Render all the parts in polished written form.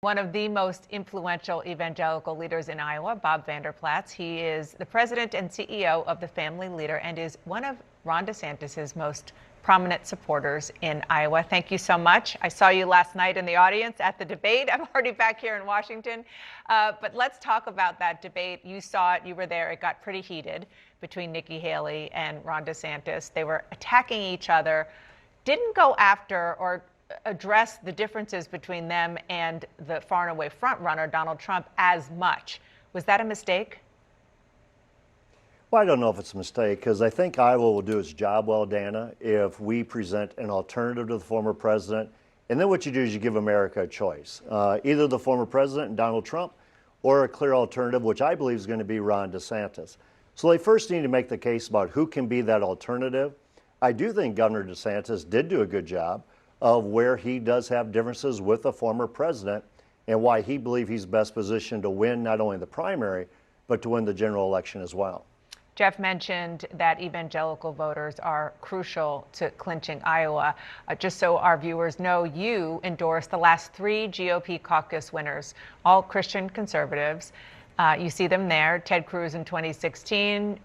One of the most influential evangelical leaders in Iowa, Bob Vander Plaats. He is the president and CEO of the Family Leader and is one of Ron DeSantis' most prominent supporters in Iowa. Thank you so much. I saw you last night in the audience at the debate. I'm already back here in Washington. But let's talk about that debate. You saw it. You were there. It got pretty heated between Nikki Haley and Ron DeSantis. They were attacking each other, didn't go after or address the differences between them and the far and away front runner, Donald Trump, as much. Was that a mistake? Well, I don't know if it's a mistake because I think Iowa will do its job well, Dana, if we present an alternative to the former president. And then what you do is you give America a choice, either the former president and Donald Trump or a clear alternative, which I believe is going to be Ron DeSantis. So they first need to make the case about who can be that alternative. I do think Governor DeSantis did do a good job of where he does have differences with the former president and why he believes he's best positioned to win not only the primary, but to win the general election as well. Jeff mentioned that evangelical voters are crucial to clinching Iowa. Just so our viewers know, you endorsed the last 3 GOP caucus winners, all Christian conservatives. You see them there: Ted Cruz in 2016,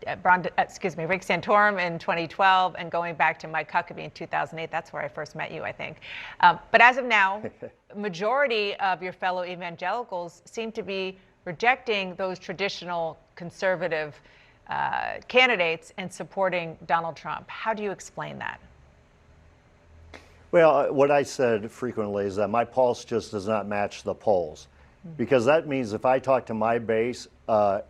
Rick Santorum in 2012, and going back to Mike Huckabee in 2008. That's where I first met you, I think. But as of now, majority of your fellow evangelicals seem to be rejecting those traditional conservative candidates and supporting Donald Trump. How do you explain that? Well, what I said frequently is that my pulse just does not match the polls, because that means if I talk to my base,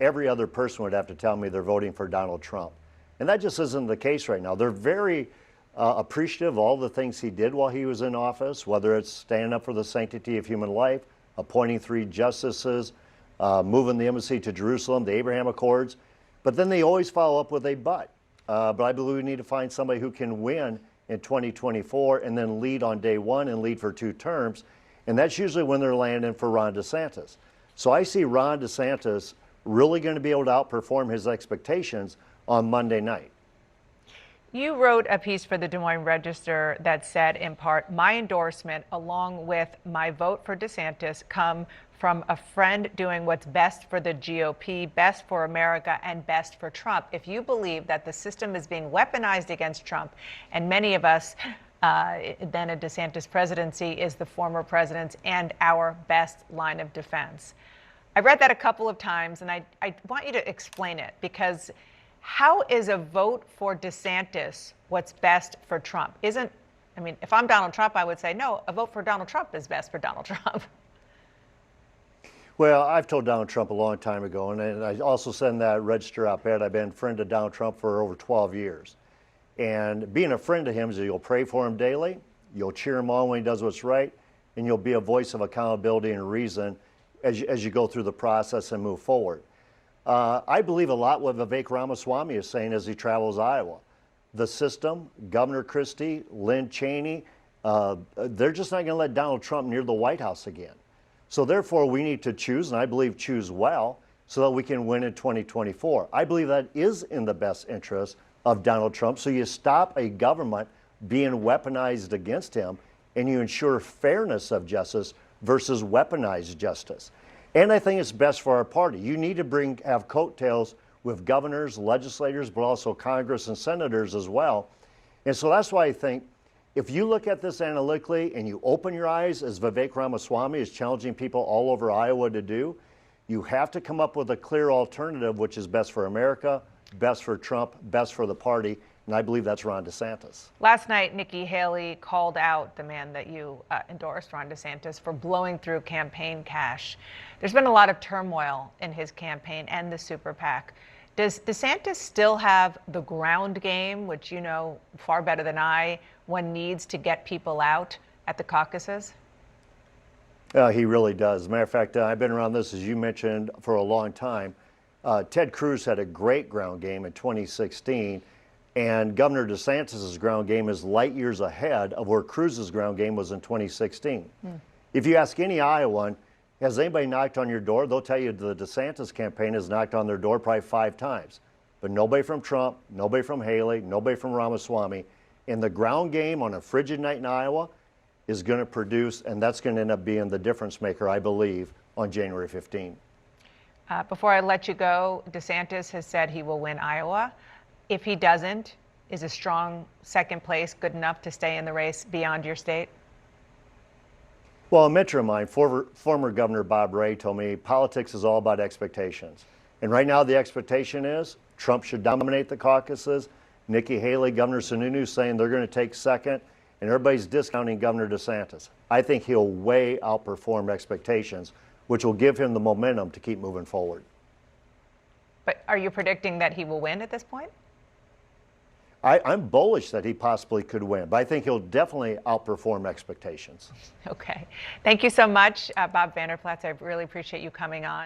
every other person would have to tell me they're voting for Donald Trump. And that just isn't the case right now. They're very appreciative of all the things he did while he was in office, whether it's standing up for the sanctity of human life, appointing 3 justices, moving the embassy to Jerusalem, the Abraham Accords. But then they always follow up with a but. But I believe we need to find somebody who can win in 2024 and then lead on day 1 and lead for 2 terms. And that's usually when they're landing for Ron DeSantis. So I see Ron DeSantis really going to be able to outperform his expectations on Monday night. You wrote a piece for the Des Moines Register that said, in part, my endorsement along with my vote for DeSantis come from a friend doing what's best for the GOP, best for America, and best for Trump. If you believe that the system is being weaponized against Trump, and many of us, then a DeSantis presidency is the former president's and our best line of defense. I read that a couple of times, and I want you to explain it, because how is a vote for DeSantis what's best for Trump? If I'm Donald Trump, I would say, no, a vote for Donald Trump is best for Donald Trump. Well, I've told Donald Trump a long time ago, and I also said in that Register op-ed, I've been a friend of Donald Trump for over 12 years. And being a friend to him is that you'll pray for him daily, you'll cheer him on when he does what's right, and you'll be a voice of accountability and reason as you go through the process and move forward. I believe a lot what Vivek Ramaswamy is saying as he travels Iowa. The system, Governor Christie, Lynn Cheney, they're just not going to let Donald Trump near the White House again. So therefore, we need to choose, and I believe choose well, so that we can win in 2024. I believe that is in the best interest of Donald Trump. So you stop a government being weaponized against him, and you ensure fairness of justice versus weaponized justice. And I think it's best for our party. You need to have coattails with governors, legislators, but also Congress and senators as well. And so that's why I think if you look at this analytically and you open your eyes, as Vivek Ramaswamy is challenging people all over Iowa to do, you have to come up with a clear alternative, which is best for America, best for Trump, best for the party. And I believe that's Ron DeSantis. Last night, Nikki Haley called out the man that you endorsed, Ron DeSantis, for blowing through campaign cash. There's been a lot of turmoil in his campaign and the super PAC. Does DeSantis still have the ground game, which you know far better than I, one needs to get people out at the caucuses? He really does. As a matter of fact, I've been around this, as you mentioned, for a long time. Ted Cruz had a great ground game in 2016, and Governor DeSantis' ground game is light years ahead of where Cruz's ground game was in 2016. If you ask any Iowan, has anybody knocked on your door? They'll tell you the DeSantis campaign has knocked on their door probably 5 times. But nobody from Trump, nobody from Haley, nobody from Ramaswamy. In the ground game on a frigid night in Iowa, is going to produce, and that's going to end up being the difference maker, I believe, on January 15. Before I let you go, DeSantis has said he will win Iowa. If he doesn't, is a strong second place good enough to stay in the race beyond your state? Well, a mentor of mine, former Governor Bob Ray, told me politics is all about expectations. And right now the expectation is Trump should dominate the caucuses. Nikki Haley, Governor Sununu saying they're going to take second, and everybody's discounting Governor DeSantis. I think he'll way outperform expectations, which will give him the momentum to keep moving forward. But are you predicting that he will win at this point? I'm bullish that he possibly could win, but I think he'll definitely outperform expectations. Okay. Thank you so much, Bob Vander Plaats. I really appreciate you coming on.